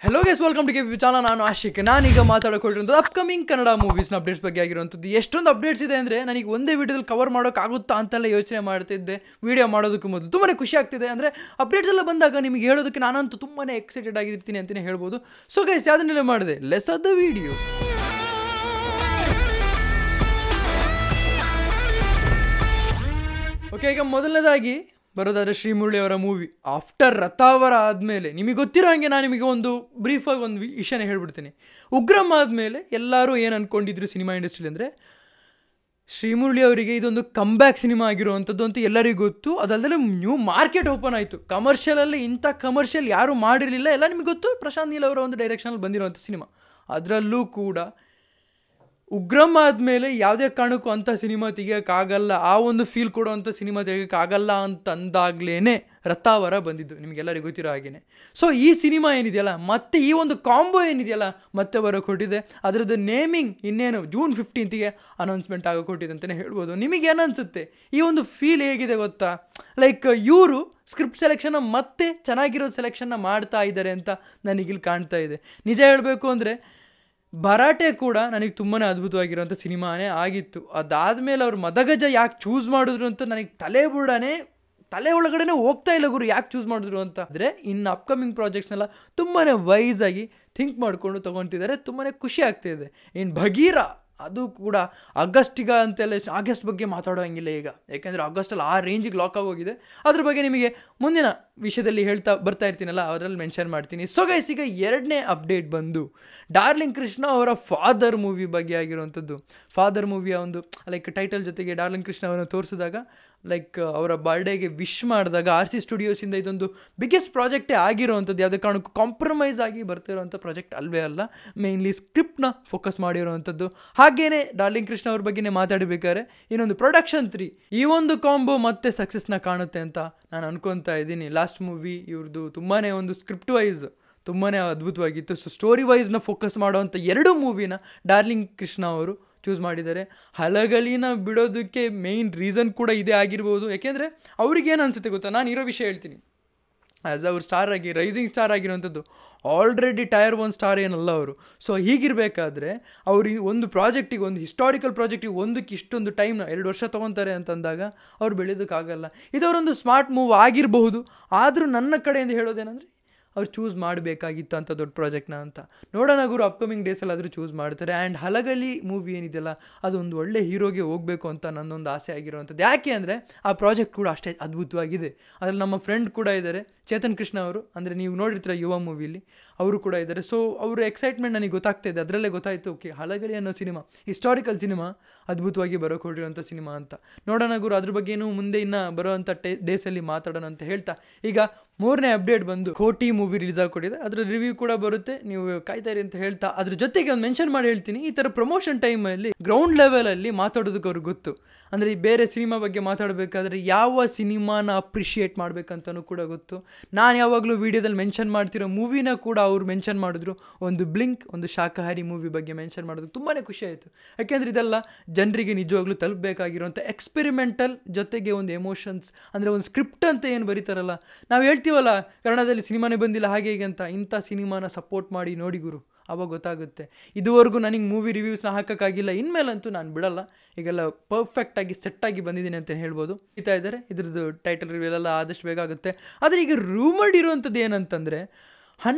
Hello guys, welcome to KP channel. ನಾನು ಆಶಿಕ್. ನಾನೀಗ ಮಾತಾಡೋಕೊಟ್ಟಿರೋದು ಅಪ್ಕಮಿಂಗ್ ಕನ್ನಡ ಮೂವೀಸ್ನ ಅಪ್ಡೇಟ್ಸ್ ಬಗ್ಗೆ ಆಗಿರುವಂಥದ್ದು. ಎಷ್ಟೊಂದು ಅಪ್ಡೇಟ್ಸ್ ಇದೆ ಅಂದರೆ ನನಗೆ ಒಂದೇ ವಿಡಿಯೋದಲ್ಲಿ ಕವರ್ ಮಾಡೋಕ್ಕಾಗುತ್ತಾ ಅಂತೆಲ್ಲ ಯೋಚನೆ ಮಾಡ್ತಿದ್ದೆ ವಿಡಿಯೋ ಮಾಡೋದಕ್ಕೂ ಮೊದಲು. ತುಂಬಾ ಖುಷಿ ಆಗ್ತಿದೆ. ಅಂದರೆ ಅಪ್ಡೇಟ್ಸ್ ಎಲ್ಲ ಬಂದಾಗ ನಿಮಗೆ ಹೇಳೋದಕ್ಕೆ ನಾನಂತೂ ತುಂಬಾ ಎಕ್ಸೈಟೆಡ್ ಆಗಿರ್ತೀನಿ ಅಂತಲೇ ಹೇಳ್ಬೋದು. ಸೊ ಗೈಸ್, ಯಾವುದನ್ನೆಲ್ಲ ಮಾಡಿದೆ, let's at the video. Okay, ಈಗ ಮೊದಲನೇದಾಗಿ ಬರೋದಾದರೆ ಶ್ರೀಮುರಳಿ ಅವರ ಮೂವಿ ಆಫ್ಟರ್ ರಥಾವರ ಆದಮೇಲೆ ನಿಮಗೆ ಗೊತ್ತಿರೋ ಹಾಗೆ ನಾನು ನಿಮಗೆ ಒಂದು ಬ್ರೀಫಾಗಿ ಒಂದು ವಿಷಯನೇ ಹೇಳ್ಬಿಡ್ತೀನಿ. ಉಗ್ರಂ ಆದಮೇಲೆ ಎಲ್ಲರೂ ಏನು ಅಂದ್ಕೊಂಡಿದ್ರು ಸಿನಿಮಾ ಇಂಡಸ್ಟ್ರಿಲಿ ಅಂದರೆ ಶ್ರೀಮುರಳಿ ಅವರಿಗೆ ಇದೊಂದು ಕಮ್ಬ್ಯಾಕ್ ಸಿನಿಮಾ ಆಗಿರುವಂಥದ್ದು ಅಂತ ಎಲ್ಲರಿಗೂ ಗೊತ್ತು. ಅದಲ್ಲದೆ ನ್ಯೂ ಮಾರ್ಕೆಟ್ ಓಪನ್ ಆಯಿತು. ಕಮರ್ಷಿಯಲಲ್ಲಿ ಇಂಥ ಕಮರ್ಷಿಯಲ್ ಯಾರೂ ಮಾಡಿರಲಿಲ್ಲ. ಎಲ್ಲ ನಿಮಗೆ ಗೊತ್ತು, ಪ್ರಶಾಂತ್ ನೀಲ್ ಅವರ ಒಂದು ಡೈರೆಕ್ಷನಲ್ಲಿ ಬಂದಿರುವಂಥ ಸಿನಿಮಾ. ಅದರಲ್ಲೂ ಕೂಡ ಉಗ್ರಂ ಆದಮೇಲೆ ಯಾವುದೇ ಕಾರಣಕ್ಕೂ ಅಂಥ ಸಿನಿಮಾ ತೆಗಿಯೋಕ್ಕಾಗಲ್ಲ, ಆ ಒಂದು ಫೀಲ್ ಕೊಡುವಂಥ ಸಿನಿಮಾ ತೆಗಿಯೋಕ್ಕಾಗಲ್ಲ ಅಂತಂದಾಗಲೇ ರಥಾವರ ಬಂದಿದ್ದು, ನಿಮಗೆಲ್ಲರಿಗೂ ಗೊತ್ತಿರೋ ಹಾಗೆಯೇ. ಸೊ ಈ ಸಿನಿಮಾ ಏನಿದೆಯಲ್ಲ, ಮತ್ತೆ ಈ ಒಂದು ಕಾಂಬೋ ಏನಿದೆಯಲ್ಲ ಮತ್ತೆ ಬರೋಕ್ಕೆ ಕೊಟ್ಟಿದೆ. ಅದರದ್ದು ನೇಮಿಂಗ್ ಇನ್ನೇನು ಜೂನ್ 15ಗೆ ಅನೌನ್ಸ್ಮೆಂಟ್ ಆಗೋಕ್ಕೊಟ್ಟಿದೆ ಅಂತಲೇ ಹೇಳ್ಬೋದು. ನಿಮಗೇನು ಅನಿಸುತ್ತೆ, ಈ ಒಂದು ಫೀಲ್ ಹೇಗಿದೆ ಗೊತ್ತಾ? ಲೈಕ್ ಇವರು ಸ್ಕ್ರಿಪ್ಟ್ ಸೆಲೆಕ್ಷನ್ನ ಮತ್ತೆ ಚೆನ್ನಾಗಿರೋ ಸೆಲೆಕ್ಷನ್ನ ಮಾಡ್ತಾ ಇದ್ದಾರೆ ಅಂತ ನನಗಿಲ್ಲಿ ಕಾಣ್ತಾ ಇದೆ. ನಿಜ ಹೇಳಬೇಕು ಅಂದರೆ ಭರಾಟೆ ಕೂಡ ನನಗೆ ತುಂಬಾ ಅದ್ಭುತವಾಗಿರೋಂಥ ಸಿನಿಮಾನೇ ಆಗಿತ್ತು. ಅದಾದಮೇಲೆ ಅವ್ರು ಮದಗಜ ಯಾಕೆ ಚೂಸ್ ಮಾಡಿದ್ರು ಅಂತ ನನಗೆ ತಲೆ ಒಳಗಡೆ ಹೋಗ್ತಾ ಇಲ್ಲ ಗುರು, ಯಾಕೆ ಚೂಸ್ ಮಾಡಿದ್ರು ಅಂತ. ಆದರೆ ಇನ್ನು ಅಪ್ಕಮಿಂಗ್ ಪ್ರಾಜೆಕ್ಟ್ಸ್ನೆಲ್ಲ ತುಂಬಾ ವೈಸಾಗಿ ಥಿಂಕ್ ಮಾಡಿಕೊಂಡು ತೊಗೊತಿದ್ದಾರೆ. ತುಂಬಾ ಖುಷಿ ಆಗ್ತಾಯಿದೆ. ಇನ್ನು ಭಗೀರ ಅದು ಕೂಡ ಆಗಸ್ಟಿಗೆ ಅಂತೆಲ್ಲ ಆಗಸ್ಟ್ ಬಗ್ಗೆ ಮಾತಾಡೋ ಹಂಗಿಲ್ಲ ಈಗ, ಯಾಕೆಂದರೆ ಆಗಸ್ಟಲ್ಲಿ ಆ ರೇಂಜಿಗೆ ಲಾಕ್ ಆಗೋಗಿದೆ. ಅದ್ರ ಬಗ್ಗೆ ನಿಮಗೆ ಮುಂದಿನ ವಿಷಯದಲ್ಲಿ ಹೇಳ್ತಾ ಬರ್ತಾ ಇರ್ತೀನಲ್ಲ, ಅದರಲ್ಲಿ ಮೆನ್ಷನ್ ಮಾಡ್ತೀನಿ. ಸೊ ಗೈಸ್, ಈಗ ಎರಡನೇ ಅಪ್ಡೇಟ್ ಬಂದು ಡಾರ್ಲಿಂಗ್ ಕೃಷ್ಣ ಅವರ ಫಾದರ್ ಮೂವಿ ಬಗ್ಗೆ ಆಗಿರುವಂಥದ್ದು. ಫಾದರ್ ಮೂವಿಯ ಒಂದು ಲೈಕ್ ಟೈಟಲ್ ಜೊತೆಗೆ ಡಾರ್ಲಿಂಗ್ ಕೃಷ್ಣ ಅವರನ್ನು ತೋರಿಸಿದಾಗ, ಲೈಕ್ ಅವರ ಬರ್ಡೇಗೆ ವಿಶ್ ಮಾಡಿದಾಗ RC ಸ್ಟುಡಿಯೋಸಿಂದ ಇದೊಂದು ಬಿಗ್ಗೆಸ್ಟ್ ಪ್ರಾಜೆಕ್ಟೇ ಆಗಿರೋವಂಥದ್ದು. ಯಾವುದೇ ಕಾರಣಕ್ಕೂ ಕಾಂಪ್ರಮೈಸ್ ಆಗಿ ಬರ್ತಿರೋವಂಥ ಪ್ರಾಜೆಕ್ಟ್ ಅಲ್ವೇ ಅಲ್ಲ. ಮೇಯ್ನ್ಲಿ ಸ್ಕ್ರಿಪ್ಟ್ನ ಫೋಕಸ್ ಮಾಡಿರೋವಂಥದ್ದು. ಹಾಗೇನೆ ಡಾರ್ಲಿಂಗ್ ಕೃಷ್ಣ ಅವ್ರ ಬಗ್ಗೆನೇ ಮಾತಾಡಬೇಕಾದ್ರೆ ಇನ್ನೊಂದು ಪ್ರೊಡಕ್ಷನ್ 3 ಈ ಒಂದು ಕಾಂಬೋ ಮತ್ತೆ ಸಕ್ಸಸ್ನ ಕಾಣುತ್ತೆ ಅಂತ ನಾನು ಅನ್ಕೊತಾ ಇದ್ದೀನಿ. ಲಾಸ್ಟ್ ಮೂವಿ ಇವ್ರದ್ದು ತುಂಬಾ ಒಂದು ಸ್ಕ್ರಿಪ್ಟ್ ವೈಸ್ ತುಂಬಾ ಅದ್ಭುತವಾಗಿತ್ತು. ಸೊ ಸ್ಟೋರಿ ವೈಸ್ನ ಫೋಕಸ್ ಮಾಡೋವಂಥ 2 ಮೂವಿನ ಡಾರ್ಲಿಂಗ್ ಕೃಷ್ಣ ಅವರು ಚೂಸ್ ಮಾಡಿದ್ದಾರೆ. ಹಲಗಲಿನ ಬಿಡೋದಕ್ಕೆ ಮೇಯ್ನ್ ರೀಸನ್ ಕೂಡ ಇದೇ ಆಗಿರ್ಬೋದು. ಯಾಕೆಂದರೆ ಅವ್ರಿಗೇನು ಅನಿಸುತ್ತೆ ಗೊತ್ತಾ, ನಾನು ಇರೋ ವಿಷಯ ಹೇಳ್ತೀನಿ. ಆ್ಯಸ್ ಅವ್ರು ಸ್ಟಾರ್ ಆಗಿ ರೈಸಿಂಗ್ ಸ್ಟಾರ್ ಆಗಿರೋವಂಥದ್ದು, ಆಲ್ರೆಡಿ ಟೈರ್ 1 ಸ್ಟಾರ್ ಏನಲ್ಲ ಅವರು. ಸೊ ಹೀಗಿರಬೇಕಾದ್ರೆ ಅವ್ರಿಗೆ ಒಂದು ಪ್ರಾಜೆಕ್ಟಿಗೆ, ಒಂದು ಹಿಸ್ಟಾರಿಕಲ್ ಪ್ರಾಜೆಕ್ಟಿಗೆ ಒಂದಕ್ಕೆ ಇಷ್ಟೊಂದು ಟೈಮ್ನ 2 ವರ್ಷ ತೊಗೊತಾರೆ ಅಂತಂದಾಗ ಅವ್ರು ಬೆಳೆಯೋದಕ್ಕಾಗಲ್ಲ. ಇದವರೊಂದು ಸ್ಮಾರ್ಟ್ ಮೂವ್ ಆಗಿರಬಹುದು. ಆದರೂ ನನ್ನ ಕಡೆಯಿಂದ ಹೇಳೋದೇನೆಂದರೆ ಅವ್ರು ಚೂಸ್ ಮಾಡಬೇಕಾಗಿತ್ತು ಅಂತ ದೊಡ್ಡ ಪ್ರಾಜೆಕ್ಟ್ನ ಅಂತ. ನೋಡೋಣ ಗುರು, ಅಪ್ಕಮಿಂಗ್ ಡೇಸಲ್ಲಿ ಆದರೂ ಚೂಸ್ ಮಾಡ್ತಾರೆ. ಆ್ಯಂಡ್ ಹಲಗಲಿ ಮೂವಿ ಏನಿದೆಯಲ್ಲ, ಅದೊಂದು ಒಳ್ಳೆ ಹೀರೋಗೆ ಹೋಗಬೇಕು ಅಂತ ನನ್ನೊಂದು ಆಸೆ ಆಗಿರುವಂಥದ್ದು. ಯಾಕೆ ಅಂದರೆ ಆ ಪ್ರಾಜೆಕ್ಟ್ ಕೂಡ ಅಷ್ಟೇ ಅದ್ಭುತವಾಗಿದೆ. ಅದರಲ್ಲಿ ನಮ್ಮ ಫ್ರೆಂಡ್ ಕೂಡ ಇದ್ದಾರೆ, ಚೇತನ್ ಕೃಷ್ಣ ಅವರು. ಅಂದರೆ ನೀವು ನೋಡಿರ್ತೀರ ಯುವ ಮೂವಿಲಿ, ಅವರು ಕೂಡ ಇದ್ದಾರೆ. ಸೊ ಅವರ ಎಕ್ಸೈಟ್ಮೆಂಟ್ ನನಗೆ ಗೊತ್ತಾಗ್ತಾ ಇದೆ. ಅದರಲ್ಲೇ ಗೊತ್ತಾಯಿತು, ಓಕೆ ಹಲಗಲಿ ಅನ್ನೋ ಸಿನಿಮಾ ಹಿಸ್ಟಾರಿಕಲ್ ಸಿನಿಮಾ ಅದ್ಭುತವಾಗಿ ಬರೋಕೆ ಹೊರಟಿರೋಂಥ ಸಿನಿಮಾ ಅಂತ. ನೋಡೋಣ ಗುರು, ಅದ್ರ ಬಗ್ಗೆನೂ ಮುಂದೆ ಇನ್ನು ಬರೋವಂಥ ಡೇಸಲ್ಲಿ ಮಾತಾಡೋಣ ಅಂತ ಹೇಳ್ತಾ, ಈಗ 3ನೇ ಅಪ್ಡೇಟ್ ಬಂದು ಕೋಟಿ ಮೂವಿ ರಿಲೀಸ್ ಆಗಿಕೊಟ್ಟಿದೆ. ಅದರ ರಿವ್ಯೂ ಕೂಡ ಬರುತ್ತೆ, ನೀವು ಕಾಯ್ತಾ ಇರಿ ಅಂತ ಹೇಳ್ತಾ, ಅದ್ರ ಜೊತೆಗೆ ಒಂದು ಮೆನ್ಷನ್ ಮಾಡಿ ಹೇಳ್ತೀನಿ, ಈ ಥರ ಪ್ರಮೋಷನ್ ಟೈಮಲ್ಲಿ ಗ್ರೌಂಡ್ ಲೆವೆಲಲ್ಲಿ ಮಾತಾಡೋದಕ್ಕೆ ಅವ್ರಿಗೆ ಗೊತ್ತು. ಅಂದರೆ ಈ ಬೇರೆ ಸಿನಿಮಾ ಬಗ್ಗೆ ಮಾತಾಡಬೇಕಾದ್ರೆ ಯಾವ ಸಿನಿಮಾನ ಅಪ್ರಿಷಿಯೇಟ್ ಮಾಡಬೇಕಂತನೂ ಕೂಡ ಗೊತ್ತು. ನಾನು ಯಾವಾಗಲೂ ವೀಡಿಯೋದಲ್ಲಿ ಮೆನ್ಷನ್ ಮಾಡ್ತಿರೋ ಮೂವಿನ ಕೂಡ ಅವ್ರು ಮೆನ್ಷನ್ ಮಾಡಿದ್ರು. ಒಂದು ಬ್ಲಿಂಕ್, ಒಂದು ಶಾಕಾಹಾರಿ ಮೂವಿ ಬಗ್ಗೆ ಮೆನ್ಷನ್ ಮಾಡೋದು ತುಂಬಾ ಖುಷಿ ಆಯಿತು. ಯಾಕೆಂದರೆ ಇದೆಲ್ಲ ಜನರಿಗೆ ನಿಜವಾಗ್ಲೂ ತಲುಪಬೇಕಾಗಿರುವಂಥ ಎಕ್ಸ್ಪೆರಿಮೆಂಟಲ್ ಜೊತೆಗೆ ಒಂದು ಎಮೋಷನ್ಸ್, ಅಂದರೆ ಒಂದು ಸ್ಕ್ರಿಪ್ಟ್ ಅಂತ ಏನು ಬರೀತಾರಲ್ಲ, ನಾವು ಹೇಳ್ತೀವಲ್ಲ ಕನ್ನಡದಲ್ಲಿ ಸಿನಿಮಾನೇ ಬಂದಿಲ್ಲ ಹಾಗೆ ಹೀಗೆ ಅಂತ, ಇಂಥ ಸಿನಿಮಾನ ಸಪೋರ್ಟ್ ಮಾಡಿ ನೋಡಿ ಗುರು, ಆವಾಗ ಗೊತ್ತಾಗುತ್ತೆ. ಇದುವರೆಗೂ ನನಗೆ ಮೂವಿ ರಿವ್ಯೂಸ್ನ ಹಾಕೋಕ್ಕಾಗಿಲ್ಲ, ಇನ್ಮೇಲಂತೂ ನಾನು ಬಿಡಲ್ಲ. ಈಗೆಲ್ಲ ಪರ್ಫೆಕ್ಟಾಗಿ ಸೆಟ್ಟಾಗಿ ಬಂದಿದ್ದೀನಿ ಅಂತ ಹೇಳ್ಬೋದು. ಇತ್ತಾ ಇದ್ದಾರೆ, ಇದ್ರದ್ದು ಟೈಟಲ್ ರಿವ್ಯೂ ಎಲ್ಲ ಆದಷ್ಟು ಬೇಗ ಆಗುತ್ತೆ. ಆದರೆ ಈಗ ರೂಮರ್ಡ್ ಇರುವಂಥದ್ದು ಏನಂತಂದರೆ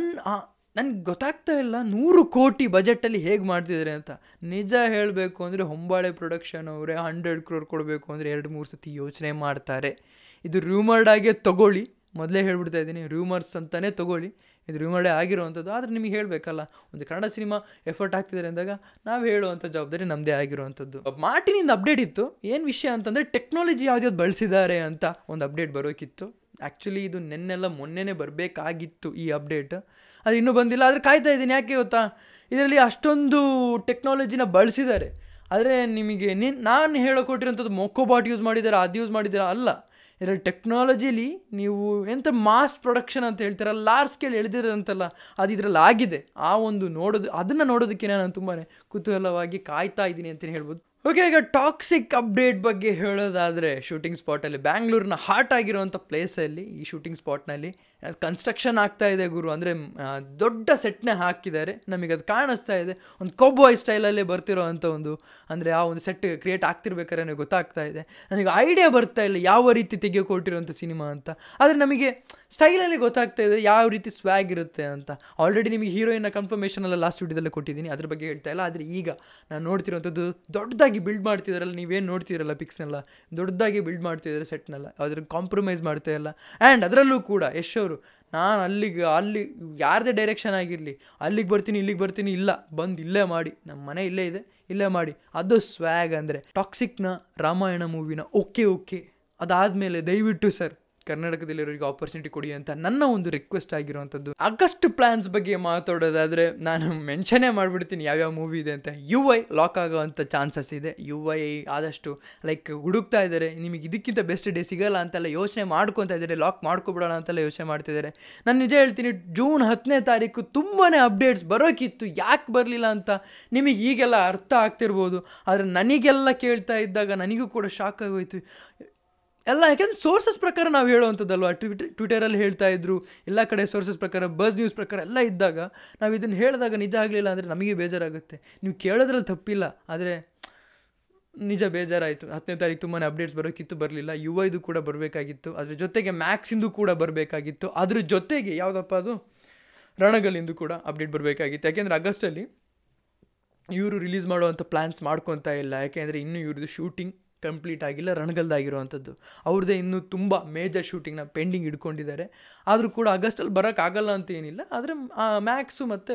ನನಗೆ ಗೊತ್ತಾಗ್ತಾ ಇಲ್ಲ 100 ಕೋಟಿ ಬಜೆಟಲ್ಲಿ ಹೇಗೆ ಮಾಡ್ತಿದ್ದಾರೆ ಅಂತ. ನಿಜ ಹೇಳಬೇಕು ಅಂದರೆ ಹೊಂಬಾಳೆ ಪ್ರೊಡಕ್ಷನ್ ಅವರೇ 100 crore ಕೊಡಬೇಕು ಅಂದರೆ 2-3 ಸತಿ ಯೋಚನೆ ಮಾಡ್ತಾರೆ. ಇದು ರೂಮರ್ಡ್ ಆಗೇ ತೊಗೊಳ್ಳಿ, ಮೊದಲೇ ಹೇಳ್ಬಿಡ್ತಾ ಇದ್ದೀನಿ, ರೂಮರ್ಸ್ ಅಂತಲೇ ತೊಗೊಳ್ಳಿ. ಇದು ರೂಮರ್ಡೇ ಆಗಿರೋವಂಥದ್ದು. ಆದರೆ ನಿಮಗೆ ಹೇಳಬೇಕಲ್ಲ, ಒಂದು ಕನ್ನಡ ಸಿನಿಮಾ ಎಫರ್ಟ್ ಆಗ್ತಿದ್ದಾರೆ ಅಂದಾಗ ನಾವು ಹೇಳುವಂಥ ಜವಾಬ್ದಾರಿ ನಮ್ಮದೇ ಆಗಿರುವಂಥದ್ದು. ಮಾರ್ಟಿನಿಂದ ಅಪ್ಡೇಟ್ ಇತ್ತು. ಏನು ವಿಷಯ ಅಂತಂದರೆ ಟೆಕ್ನಾಲಜಿ ಯಾವ್ದು ಬಳಸಿದ್ದಾರೆ ಅಂತ ಒಂದು ಅಪ್ಡೇಟ್ ಬರೋಕ್ಕಿತ್ತು. ಆ್ಯಕ್ಚುಲಿ ಇದು ಮೊನ್ನೆನೇ ಬರಬೇಕಾಗಿತ್ತು ಈ ಅಪ್ಡೇಟ್, ಅದು ಇನ್ನೂ ಬಂದಿಲ್ಲ. ಆದರೆ ಕಾಯ್ತಾ ಇದ್ದೀನಿ. ಯಾಕೆ ಗೊತ್ತಾ, ಇದರಲ್ಲಿ ಅಷ್ಟೊಂದು ಟೆಕ್ನಾಲಜಿನ ಬಳಸಿದ್ದಾರೆ. ಆದರೆ ನಿಮಗೆ ನಾನು ಹೇಳೋಕೊಟ್ಟಿರೋಂಥದ್ದು ಮೊಕೋಬಾಟ್ ಯೂಸ್ ಮಾಡಿದ್ದಾರೆ, ಅದು ಯೂಸ್ ಮಾಡಿದ್ದಾರೆ ಅಲ್ಲ. ಇದರಲ್ಲಿ ಟೆಕ್ನಾಲಜಿಲಿ ನೀವು ಎಂಥ ಮಾಸ್ ಪ್ರೊಡಕ್ಷನ್ ಅಂತ ಹೇಳ್ತೀರಲ್ಲ, ಲಾರ್ಜ್ ಸ್ಕೇಲ್ ಎಳೆದಿರಂತಲ್ಲ, ಅದು ಇದರಲ್ಲಿ ಆಗಿದೆ. ಆ ಒಂದು ಅದನ್ನು ನೋಡೋದಕ್ಕೆ ನಾನು ತುಂಬಾ ಕುತೂಹಲವಾಗಿ ಕಾಯ್ತಾ ಇದ್ದೀನಿ ಅಂತಲೇ ಹೇಳ್ಬೋದು. ಓಕೆ, ಈಗ ಟಾಕ್ಸಿಕ್ ಅಪ್ಡೇಟ್ ಬಗ್ಗೆ ಹೇಳೋದಾದರೆ ಶೂಟಿಂಗ್ ಸ್ಪಾಟಲ್ಲಿ ಬ್ಯಾಂಗ್ಳೂರಿನ ಹಾಟ್ ಆಗಿರುವಂಥ ಪ್ಲೇಸಲ್ಲಿ ಈ ಶೂಟಿಂಗ್ ಸ್ಪಾಟ್ನಲ್ಲಿ ಕನ್ಸ್ಟ್ರಕ್ಷನ್ ಆಗ್ತಾ ಇದೆ ಗುರು, ಅಂದರೆ ದೊಡ್ಡ ಸೆಟ್ನೇ ಹಾಕಿದ್ದಾರೆ, ನಮಗೆ ಅದು ಕಾಣಿಸ್ತಾ ಇದೆ. ಒಂದು ಕೌಬಾಯ್ ಸ್ಟೈಲಲ್ಲೇ ಬರ್ತಿರೋ ಅಂಥ ಒಂದು, ಅಂದರೆ ಆ ಒಂದು ಸೆಟ್ ಕ್ರಿಯೇಟ್ ಆಗ್ತಿರ್ಬೇಕಾದ್ರೆ ನನಗೆ ಗೊತ್ತಾಗ್ತಾ ಇದೆ. ನನಗೆ ಐಡಿಯಾ ಬರ್ತಾ ಇಲ್ಲ ಯಾವ ರೀತಿ ತೆಗೆದುಕೊಟ್ಟಿರೋಂಥ ಸಿನಿಮಾ ಅಂತ, ಆದರೆ ನಮಗೆ ಸ್ಟೈಲಲ್ಲಿ ಗೊತ್ತಾಗ್ತಾ ಇದೆ ಯಾವ ರೀತಿ ಸ್ವ್ಯಾಗ್ ಇರುತ್ತೆ ಅಂತ. ಆಲ್ರೆಡಿ ನಿಮಗೆ ಹೀರೋಯಿನ್ನ ಕನ್ಫರ್ಮೇಷನ್ ಎಲ್ಲ ಲಾಸ್ಟ್ ವಿಡಿಯೋದಲ್ಲೇ ಕೊಟ್ಟಿದ್ದೀನಿ, ಅದ್ರ ಬಗ್ಗೆ ಹೇಳ್ತಾ ಇಲ್ಲ. ಆದರೆ ಈಗ ನಾನು ನೋಡ್ತಿರೋಂಥದ್ದು ದೊಡ್ಡದಾಗಿ ಬಿಲ್ಡ್ ಮಾಡ್ತಿದ್ದಾರಲ್ಲ, ನೀವೇನು ನೋಡ್ತಿರಲ್ಲ ಪಿಕ್ಸ್ನೆಲ್ಲ ದೊಡ್ಡದಾಗಿ ಬಿಲ್ಡ್ ಮಾಡ್ತಿದ್ದಾರೆ ಸೆಟ್ನೆಲ್ಲ, ಅದ್ರ ಕಾಂಪ್ರಮೈಸ್ ಮಾಡ್ತಾ ಇಲ್ಲ. ಆ್ಯಂಡ್ ಅದರಲ್ಲೂ ಕೂಡ ಯಶ್ ಅವರು ನಾನು ಅಲ್ಲಿ ಯಾರದೇ ಡೈರೆಕ್ಷನ್ ಆಗಿರಲಿ, ಅಲ್ಲಿಗೆ ಬರ್ತೀನಿ ಇಲ್ಲಿಗೆ ಬರ್ತೀನಿ, ಇಲ್ಲ ಬಂದು ಇಲ್ಲೇ ಮಾಡಿ, ನಮ್ಮ ಮನೆ ಇಲ್ಲೇ ಇದೆ ಇಲ್ಲೇ ಮಾಡಿ, ಅದು ಸ್ವ್ಯಾಗ್. ಅಂದರೆ ಟಾಕ್ಸಿಕ್ನ ರಾಮಾಯಣ ಮೂವಿನ ಓಕೆ ಅದಾದಮೇಲೆ ದಯವಿಟ್ಟು ಸರ್ ಕರ್ನಾಟಕದಲ್ಲಿರೋರಿಗೆ ಆಪರ್ಚುನಿಟಿ ಕೊಡಿ ಅಂತ ನನ್ನ ಒಂದು ರಿಕ್ವೆಸ್ಟ್ ಆಗಿರುವಂಥದ್ದು. ಆಗಸ್ಟ್ ಪ್ಲ್ಯಾನ್ಸ್ ಬಗ್ಗೆ ಮಾತಾಡೋದಾದರೆ ನಾನು ಮೆನ್ಷನ್ನೇ ಮಾಡಿಬಿಡ್ತೀನಿ ಯಾವ್ಯಾವ ಮೂವಿ ಇದೆ ಅಂತ. UI ಲಾಕ್ ಆಗೋವಂಥ ಚಾನ್ಸಸ್ ಇದೆ. UI ಆದಷ್ಟು ಲೈಕ್ ಹುಡುಕ್ತಾ ಇದ್ದಾರೆ, ನಿಮಗೆ ಇದಕ್ಕಿಂತ ಬೆಸ್ಟ್ ಡೇ ಸಿಗೋಲ್ಲ ಅಂತೆಲ್ಲ ಯೋಚನೆ ಮಾಡ್ಕೊತಾ ಇದ್ದಾರೆ, ಲಾಕ್ ಮಾಡ್ಕೊಬಿಡೋಣ ಅಂತೆಲ್ಲ ಯೋಚನೆ ಮಾಡ್ತಿದ್ದಾರೆ. ನಾನು ನಿಜ ಹೇಳ್ತೀನಿ, ಜೂನ್ 10ನೇ ತಾರೀಕು ತುಂಬಾ ಅಪ್ಡೇಟ್ಸ್ ಬರೋಕ್ಕಿತ್ತು, ಯಾಕೆ ಬರಲಿಲ್ಲ ಅಂತ ನಿಮಗೆ ಈಗೆಲ್ಲ ಅರ್ಥ ಆಗ್ತಿರ್ಬೋದು. ಆದರೆ ನನಗೆಲ್ಲ ಕೇಳ್ತಾ ಇದ್ದಾಗ ನನಗೂ ಕೂಡ ಶಾಕ್ ಆಗೋಯ್ತು ಎಲ್ಲ. ಯಾಕೆಂದರೆ ಸೋರ್ಸಸ್ ಪ್ರಕಾರ ನಾವು ಹೇಳುವಂಥದ್ದಲ್ವ, ಟ್ವಿಟರಲ್ಲಿ ಹೇಳ್ತಾ ಇದ್ರು, ಎಲ್ಲ ಕಡೆ ಸೋರ್ಸಸ್ ಪ್ರಕಾರ, ಬಸ್ ನ್ಯೂಸ್ ಪ್ರಕಾರ ಎಲ್ಲ ಇದ್ದಾಗ ನಾವು ಇದನ್ನು ಹೇಳಿದಾಗ ನಿಜ ಆಗಲಿಲ್ಲ ಅಂದರೆ ನಮಗೆ ಬೇಜಾರಾಗುತ್ತೆ. ನೀವು ಕೇಳೋದ್ರಲ್ಲಿ ತಪ್ಪಿಲ್ಲ, ಆದರೆ ನಿಜ ಬೇಜಾರಾಯಿತು. 10ನೇ ತಾರೀಕು ತುಂಬಾ ಅಪ್ಡೇಟ್ಸ್ ಬರೋಕ್ಕಿತ್ತು, ಬರಲಿಲ್ಲ. UIದು ಕೂಡ ಬರಬೇಕಾಗಿತ್ತು, ಅದ್ರ ಜೊತೆಗೆ ಮ್ಯಾಕ್ಸಿಂದು ಕೂಡ ಬರಬೇಕಾಗಿತ್ತು, ಅದ್ರ ಜೊತೆಗೆ ಯಾವುದಪ್ಪ ಅದು ರಣಗಲಿಂದು ಕೂಡ ಅಪ್ಡೇಟ್ ಬರಬೇಕಾಗಿತ್ತು. ಯಾಕೆಂದರೆ ಆಗಸ್ಟಲ್ಲಿ ಇವರು ರಿಲೀಸ್ ಮಾಡುವಂಥ ಪ್ಲ್ಯಾನ್ಸ್ ಮಾಡ್ಕೊತಾ ಇಲ್ಲ, ಯಾಕೆಂದರೆ ಇನ್ನೂ ಇವ್ರದ್ದು ಶೂಟಿಂಗ್ ಕಂಪ್ಲೀಟ್ ಆಗಿಲ್ಲ, ರಣಗಲ್ದಾಗಿರುವಂಥದ್ದು. ಅವ್ರದ್ದೇ ಇನ್ನೂ ತುಂಬ ಮೇಜರ್ ಶೂಟಿಂಗ್ನ ಪೆಂಡಿಂಗ್ ಇಟ್ಕೊಂಡಿದ್ದಾರೆ. ಆದರೂ ಕೂಡ ಆಗಸ್ಟಲ್ಲಿ ಬರೋಕ್ಕಾಗಲ್ಲ ಅಂತ ಏನಿಲ್ಲ, ಆದರೆ ಮ್ಯಾಕ್ಸು ಮತ್ತು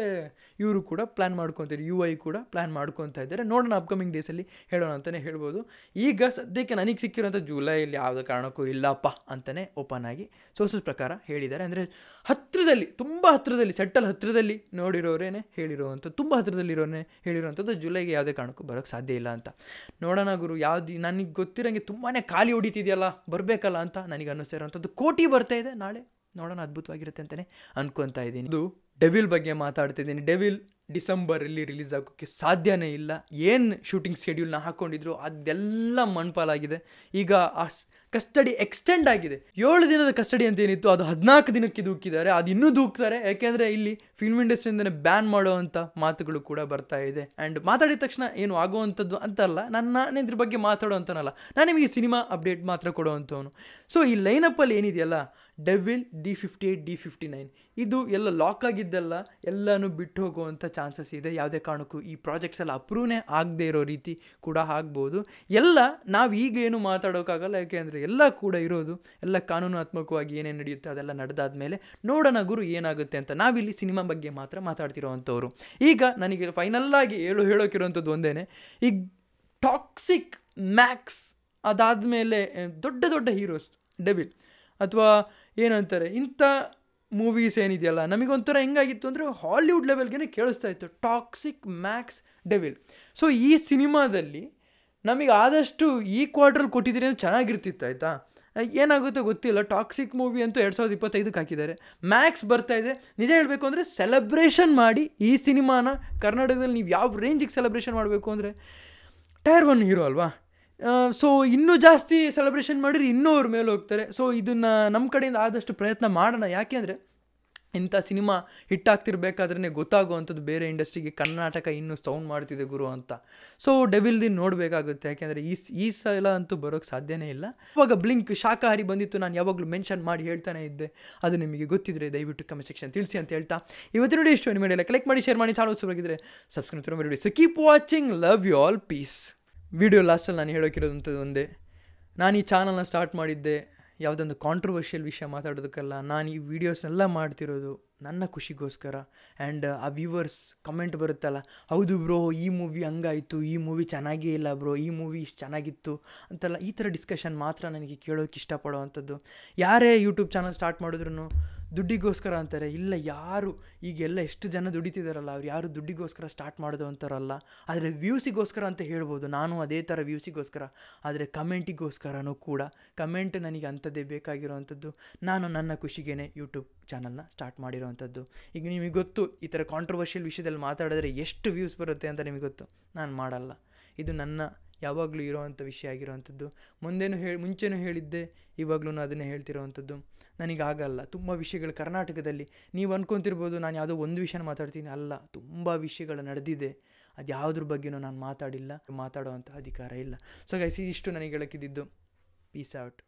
ಇವರು ಕೂಡ ಪ್ಲ್ಯಾನ್ ಮಾಡ್ಕೊತಾರೆ, UI ಕೂಡ ಪ್ಲ್ಯಾನ್ ಮಾಡ್ಕೊತಾ ಇದ್ದಾರೆ. ನೋಡೋಣ ಅಪ್ಕಮಿಂಗ್ ಡೇಸಲ್ಲಿ ಹೇಳೋಣ ಅಂತಲೇ ಹೇಳ್ಬೋದು. ಈಗ ಸದ್ಯಕ್ಕೆ ನನಗೆ ಸಿಕ್ಕಿರೋಂಥ ಜುಲೈಯಲ್ಲಿ ಯಾವುದೇ ಕಾರಣಕ್ಕೂ ಇಲ್ಲಪ್ಪ ಅಂತಲೇ ಓಪನ್ ಆಗಿ ಸೋರ್ಸಸ್ ಪ್ರಕಾರ ಹೇಳಿದ್ದಾರೆ. ಅಂದರೆ ಹತ್ತಿರದಲ್ಲಿ, ತುಂಬ ಹತ್ತಿರದಲ್ಲಿ, ಸೆಟ್ಟಲ್ ಹತ್ತಿರದಲ್ಲಿ ನೋಡಿರೋರೇನೆ ಹೇಳಿರೋವಂಥದ್ದು, ತುಂಬ ಹತ್ತಿರದಲ್ಲಿರೋನೇ ಹೇಳಿರೋವಂಥದ್ದು ಜುಲೈಗೆ ಯಾವುದೇ ಕಾರಣಕ್ಕೂ ಬರೋಕ್ಕೆ ಸಾಧ್ಯ ಇಲ್ಲ ಅಂತ. ನೋಡೋಣ ಗುರು, ಯಾವ್ದು ನನಗೆ ಗೊತ್ತಿರೋಂಗೆ ತುಂಬಾ ಖಾಲಿ ಹೊಡಿತಿದೆಯಲ್ಲ, ಬರಬೇಕಲ್ಲ ಅಂತ ನನಗೆ ಅನ್ನಿಸ್ತಾ ಇರೋವಂಥದ್ದು. ಕೋಟಿ ಬರ್ತಾ ಇದೆ ನಾಳೆ, ನೋಡೋಣ ಅದ್ಭುತವಾಗಿರುತ್ತೆ ಅಂತಲೇ ಅನ್ಕೊತಾ ಇದ್ದೀನಿ. ಇದು ಡೆವಿಲ್ ಬಗ್ಗೆ ಮಾತಾಡ್ತಿದ್ದೀನಿ. ಡೆವಿಲ್ ಡಿಸೆಂಬರಲ್ಲಿ ರಿಲೀಸ್ ಆಗೋಕ್ಕೆ ಸಾಧ್ಯನೇ ಇಲ್ಲ. ಏನು ಶೂಟಿಂಗ್ ಶೆಡ್ಯೂಲ್ನ ಹಾಕ್ಕೊಂಡಿದ್ರು ಅದೆಲ್ಲ ಮಣ್ಪಾಲಾಗಿದೆ. ಈಗ ಆ ಕಸ್ಟಡಿ ಎಕ್ಸ್ಟೆಂಡ್ ಆಗಿದೆ. 7 ದಿನದ ಕಸ್ಟಡಿ ಅಂತ ಏನಿತ್ತು ಅದು 14 ದಿನಕ್ಕೆ ದೂಕಿದ್ದಾರೆ, ಅದು ಇನ್ನೂ ದೂಕ್ತಾರೆ. ಯಾಕೆಂದರೆ ಇಲ್ಲಿ ಫಿಲ್ಮ್ ಇಂಡಸ್ಟ್ರಿಯಿಂದನೇ ಬ್ಯಾನ್ ಮಾಡುವಂಥ ಮಾತುಗಳು ಕೂಡ ಬರ್ತಾ ಇದೆ. ಆ್ಯಂಡ್ ಮಾತಾಡಿದ ತಕ್ಷಣ ಏನು ಆಗುವಂಥದ್ದು ಅಂತಲ್ಲ, ನಾನು ಇದ್ರ ಬಗ್ಗೆ ಮಾತಾಡೋ ಅಂತನಲ್ಲ, ನಾನು ನಿಮಗೆ ಸಿನಿಮಾ ಅಪ್ಡೇಟ್ ಮಾತ್ರ ಕೊಡೋವಂಥವನು. ಸೊ ಈ ಲೈನಪ್ಪಲ್ಲಿ ಏನಿದೆಯಲ್ಲ, ಡೆವಿಲ್, D58, D59 ಇದು ಎಲ್ಲ ಲಾಕ್ ಆಗಿದ್ದೆಲ್ಲ ಎಲ್ಲನೂ ಬಿಟ್ಟು ಹೋಗುವಂಥ ಚಾನ್ಸಸ್ ಇದೆ. ಯಾವುದೇ ಕಾರಣಕ್ಕೂ ಈ ಪ್ರಾಜೆಕ್ಟ್ಸ್ ಎಲ್ಲ ಅಪ್ರೂವ್ನೇ ಆಗದೆ ಇರೋ ರೀತಿ ಕೂಡ ಆಗ್ಬೋದು. ಎಲ್ಲ ನಾವು ಈಗೇನು ಮಾತಾಡೋಕ್ಕಾಗಲ್ಲ, ಯಾಕೆಂದರೆ ಎಲ್ಲ ಕೂಡ ಇರೋದು ಎಲ್ಲ ಕಾನೂನಾತ್ಮಕವಾಗಿ ಏನೇನು ನಡೆಯುತ್ತೆ ಅದೆಲ್ಲ ನಡೆದಾದ್ಮೇಲೆ ನೋಡೋಣ ಗುರು ಏನಾಗುತ್ತೆ ಅಂತ. ನಾವಿಲ್ಲಿ ಸಿನಿಮಾ ಬಗ್ಗೆ ಮಾತ್ರ ಮಾತಾಡ್ತಿರೋ ಅಂಥವ್ರು. ಈಗ ನನಗೆ ಫೈನಲ್ಲಾಗಿ ಹೇಳೋಕ್ಕಿರೋವಂಥದ್ದು ಒಂದೇ, ಈಗ ಟಾಕ್ಸಿಕ್, ಮ್ಯಾಕ್ಸ್ ಅದಾದಮೇಲೆ ದೊಡ್ಡ ದೊಡ್ಡ ಹೀರೋಸ್, ಡೆವಿಲ್ ಅಥವಾ ಏನಂತಾರೆ ಇಂಥ ಮೂವೀಸ್ ಏನಿದೆಯಲ್ಲ, ನಮಗೊಂಥರ ಹೆಂಗಾಗಿತ್ತು ಅಂದರೆ ಹಾಲಿವುಡ್ ಲೆವೆಲ್ಗೆ ಕೇಳಿಸ್ತಾ ಇತ್ತು, ಟಾಕ್ಸಿಕ್, ಮ್ಯಾಕ್ಸ್, ಡೆವಿಲ್. ಸೊ ಈ ಸಿನಿಮಾದಲ್ಲಿ ನಮಗೆ ಆದಷ್ಟು ಈ ಕ್ವಾರ್ಟ್ರಲ್ಲಿ ಕೊಟ್ಟಿದ್ದೀರಿ ಅಂದರೆ ಚೆನ್ನಾಗಿರ್ತಿತ್ತು, ಆಯಿತಾ. ಏನಾಗುತ್ತೋ ಗೊತ್ತಿಲ್ಲ. ಟಾಕ್ಸಿಕ್ ಮೂವಿ ಅಂತೂ 2025ಕ್ಕೆ ಹಾಕಿದ್ದಾರೆ. ಮ್ಯಾಕ್ಸ್ ಬರ್ತಾ ಇದೆ. ನಿಜ ಹೇಳಬೇಕು ಅಂದರೆ ಸೆಲೆಬ್ರೇಷನ್ ಮಾಡಿ ಈ ಸಿನಿಮಾನ ಕರ್ನಾಟಕದಲ್ಲಿ ನೀವು ಯಾವ ರೇಂಜಿಗೆ ಸೆಲೆಬ್ರೇಷನ್ ಮಾಡಬೇಕು ಅಂದರೆ, ಟೈರ್ 1 ಹೀರೋ ಅಲ್ವಾ, ಸೊ ಇನ್ನೂ ಜಾಸ್ತಿ ಸೆಲೆಬ್ರೇಷನ್ ಮಾಡಿದ್ರೆ ಇನ್ನೂ ಅವ್ರ ಮೇಲೆ ಹೋಗ್ತಾರೆ. ಸೊ ಇದನ್ನು ನಮ್ಮ ಕಡೆಯಿಂದ ಆದಷ್ಟು ಪ್ರಯತ್ನ ಮಾಡೋಣ. ಯಾಕೆಂದರೆ ಇಂಥ ಸಿನಿಮಾ ಹಿಟ್ಟಾಗ್ತಿರ್ಬೇಕಾದ್ರೇ ಗೊತ್ತಾಗುವಂಥದ್ದು ಬೇರೆ ಇಂಡಸ್ಟ್ರಿಗೆ ಕರ್ನಾಟಕ ಇನ್ನೂ ಸೌಂಡ್ ಮಾಡ್ತಿದೆ ಗುರು ಅಂತ. ಸೊ ಡೆವಿಲ್ದಿನ ನೋಡಬೇಕಾಗುತ್ತೆ, ಯಾಕೆಂದರೆ ಈ ಸಲ ಅಂತೂ ಬರೋಕ್ಕೆ ಸಾಧ್ಯನೇ ಇಲ್ಲ. ಅವಾಗ ಬ್ಲಿಂಕ್ ಶಾಕಾಹಾರಿ ಬಂದಿತ್ತು, ನಾನು ಯಾವಾಗಲೂ ಮೆನ್ಷನ್ ಮಾಡಿ ಹೇಳ್ತಾನೆ ಇದ್ದೆ. ಅದು ನಿಮಗೆ ಗೊತ್ತಿದ್ರೆ ದಯವಿಟ್ಟು ಕಮೆಂಟ್ ಸೆಕ್ಷನ್ ತಿಳಿಸಿ ಅಂತ ಹೇಳ್ತಾ ಇವತ್ತು ನೋಡಿ ಇಷ್ಟು ನಿಮ್ಮ ಲೈಕ್ ಮಾಡಿ, ಶೇರ್ ಮಾಡಿ, ಚಾನಲ್ ಹೊಸಬರಾಗಿದ್ದರೆ ಸಬ್ಸ್ಕ್ರೈಬ್ ಮಾಡಿ. So keep watching, love you all, peace. Video ಲಾಸ್ಟಲ್ಲಿ ನಾನು ಹೇಳೋಕ್ಕಿರೋದಂಥದ್ದು ಒಂದೇ, ನಾನು ಈ ಚಾನಲ್ನ ಸ್ಟಾರ್ಟ್ ಮಾಡಿದ್ದೆ ಯಾವುದೊಂದು ಕಾಂಟ್ರವರ್ಷಿಯಲ್ ವಿಷಯ ಮಾತಾಡೋದಕ್ಕಲ್ಲ. ನಾನು ಈ ವೀಡಿಯೋಸ್ನೆಲ್ಲ ಮಾಡ್ತಿರೋದು ನನ್ನ ಖುಷಿಗೋಸ್ಕರ. ಆ್ಯಂಡ್ ಆ ವ್ಯೂವರ್ಸ್ ಕಮೆಂಟ್ ಬರುತ್ತಲ್ಲ, ಹೌದು ಬ್ರೋ ಈ ಮೂವಿ ಹಂಗಾಯಿತು, ಈ ಮೂವಿ ಚೆನ್ನಾಗೇ ಇಲ್ಲ ಬ್ರೋ, ಈ ಮೂವಿ ಇಷ್ಟು ಚೆನ್ನಾಗಿತ್ತು ಅಂತೆಲ್ಲ, ಈ ಥರ ಡಿಸ್ಕಷನ್ ಮಾತ್ರ ನನಗೆ ಕೇಳೋಕ್ಕೆ ಇಷ್ಟಪಡೋವಂಥದ್ದು. ಯಾರೇ ಯೂಟ್ಯೂಬ್ ಚಾನಲ್ ಸ್ಟಾರ್ಟ್ ಮಾಡಿದ್ರು ದುಡ್ಡಿಗೋಸ್ಕರ ಅಂತಾರೆ. ಇಲ್ಲ, ಯಾರು ಈಗೆಲ್ಲ ಎಷ್ಟು ಜನ ದುಡಿತಿದ್ದಾರಲ್ಲ, ಅವ್ರು ಯಾರು ದುಡ್ಡಿಗೋಸ್ಕರ ಸ್ಟಾರ್ಟ್ ಮಾಡೋದು ಅಂತಾರಲ್ಲ, ಆದರೆ ವ್ಯೂಸಿಗೋಸ್ಕರ ಅಂತ ಹೇಳ್ಬೋದು. ನಾನು ಅದೇ ಥರ ವ್ಯೂಸಿಗೋಸ್ಕರ, ಆದರೆ ಕಮೆಂಟಿಗೋಸ್ಕರನೂ ಕೂಡ. ಕಮೆಂಟ್ ನನಗೆ ಅಂಥದ್ದೇ ಬೇಕಾಗಿರೋವಂಥದ್ದು. ನಾನು ನನ್ನ ಖುಷಿಗೇ ಯೂಟ್ಯೂಬ್ ಚಾನಲ್ನ ಸ್ಟಾರ್ಟ್ ಮಾಡಿರೋವಂಥದ್ದು. ಈಗ ನಿಮಗೆ ಗೊತ್ತು, ಈ ಥರ ಕಾಂಟ್ರವರ್ಷಿಯಲ್ ವಿಷಯದಲ್ಲಿ ಮಾತಾಡಿದ್ರೆ ಎಷ್ಟು ವ್ಯೂಸ್ ಬರುತ್ತೆ ಅಂತ ನಿಮಗೆ ಗೊತ್ತು. ನಾನು ಮಾಡಲ್ಲ, ಇದು ನನ್ನ ಯಾವಾಗಲೂ ಇರೋವಂಥ ವಿಷಯ ಆಗಿರೋವಂಥದ್ದು. ಮುಂಚೆನೂ ಹೇಳಿದ್ದೆ, ಇವಾಗಲೂ ಅದನ್ನೇ ಹೇಳ್ತಿರೋವಂಥದ್ದು. ನನಗಾಗಲ್ಲ, ತುಂಬ ವಿಷಯಗಳು ಕರ್ನಾಟಕದಲ್ಲಿ ನೀವು ಅಂದ್ಕೊತಿರ್ಬೋದು ನಾನು ಯಾವುದೋ ಒಂದು ವಿಷಯನ ಮಾತಾಡ್ತೀನಿ. ಅಲ್ಲ, ತುಂಬ ವಿಷಯಗಳು ನಡೆದಿದೆ, ಅದು ಯಾವುದ್ರ ಬಗ್ಗೆನೂ ನಾನು ಮಾತಾಡೋವಂಥ ಅಧಿಕಾರ ಇಲ್ಲ. ಸೊ ಗೈಸ್, ಇದಿಷ್ಟು ನನಗೆ ಹೇಳಕ್ಕಿದ್ದು. Piece out.